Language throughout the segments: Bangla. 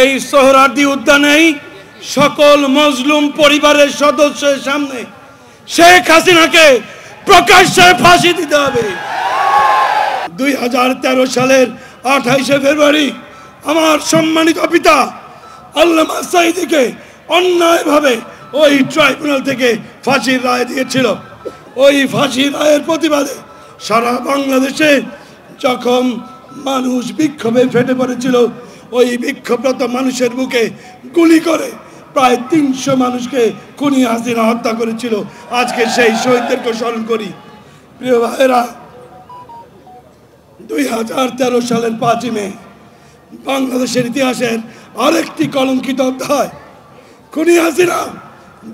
এই সোহরাওয়ার্দী উদ্যানেই সকল মজলুম পরিবারের সদস্যের সামনে শেখ হাসিনাকে প্রকাশ্যে ফাঁসি দিতে হবে। 2013 সালের 28শে ফেব্রুয়ারি আমার সম্মানিত পিতা আল্লামা সাঈদীকে অন্যায়ভাবে ওই ট্রাইব্যুনাল থেকে ফাঁসির রায় দিয়েছিল। ওই ফাঁসির রায়ের প্রতিবাদে সারা বাংলাদেশে যখন মানুষ বিক্ষোভে ফেটে পড়েছিল, ওই বিক্ষোভরত মানুষের বুকে গুলি করে প্রায় 300 মানুষকে খুনি হাসিনা হত্যা করেছিল। আজকে সেই শহীদদেরকে স্মরণ করি। প্রিয় ভাইয়েরা, 2013 সালের 5ই মে বাংলাদেশের ইতিহাসের আরেকটি কলঙ্কিত অধ্যায়। খুনি হাসিনা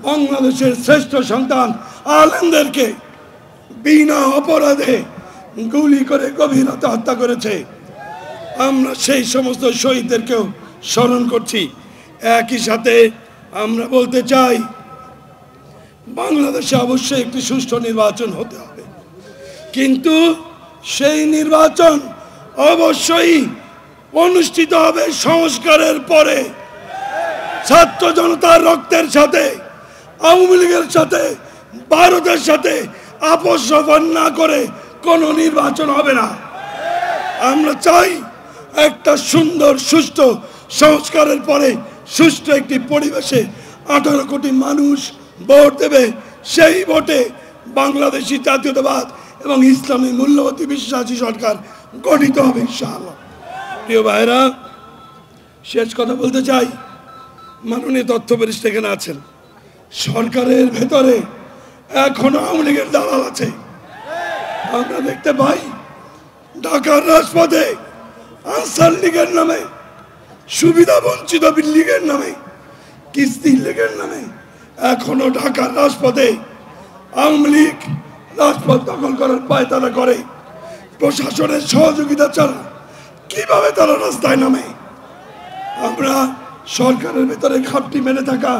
বাংলাদেশের শ্রেষ্ঠ সন্তান আলেমদেরকে বিনা অপরাধে গুলি করে গভীরতা হত্যা করেছে। আমরা সেই সমস্ত শহীদদেরকেও স্মরণ করছি। একই সাথে আমরা বলতে চাই, বাংলাদেশে অবশ্যই একটি সুষ্ঠু নির্বাচন হতে হবে, কিন্তু সেই নির্বাচন অবশ্যই অনুষ্ঠিত হবে সংস্কারের পরে। ছাত্র জনতার রক্তের সাথে, আওয়ামী লীগের সাথে, ভারতের সাথে আপোষ না করে কোনো নির্বাচন হবে না। আমরা চাই একটা সুন্দর সুষ্ঠু সংস্কারের পরে সুষ্ঠু একটি পরিবেশে 18 কোটি মানুষ ভোট দেবে। সেই ভোটে বাংলাদেশি জাতীয়তাবাদ এবং ইসলামী মূল্যবোধে বিশ্বাসী সরকার গঠিত হবে ইনশাআল্লাহ। প্রিয় ভাইরা, শেষ কথা বলতে চাই, মাননীয় তথ্য উপদেষ্টা এখানে আছেন, সরকারের ভেতরে এখনো আওয়ামী লীগের দালাল আছে। আমরা দেখতে পাই ঢাকার রাজপথে আনসার লীগের নামে, সুবিধা বঞ্চিত লীগের নামে, কিস্তি লীগের নামে এখনো ঢাকার রাজপথে আওয়ামী লীগ রাজপথ দখল করার পায়তারা করে। প্রশাসনের সহযোগিতা ছাড়া কিভাবে তারা রাস্তায় নামে? আমরা সরকারের ভেতরে খাপটি মেরে থাকা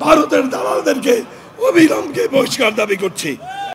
ভারতের দালালদেরকে অবিলম্বে বহিষ্কার দাবি করছি।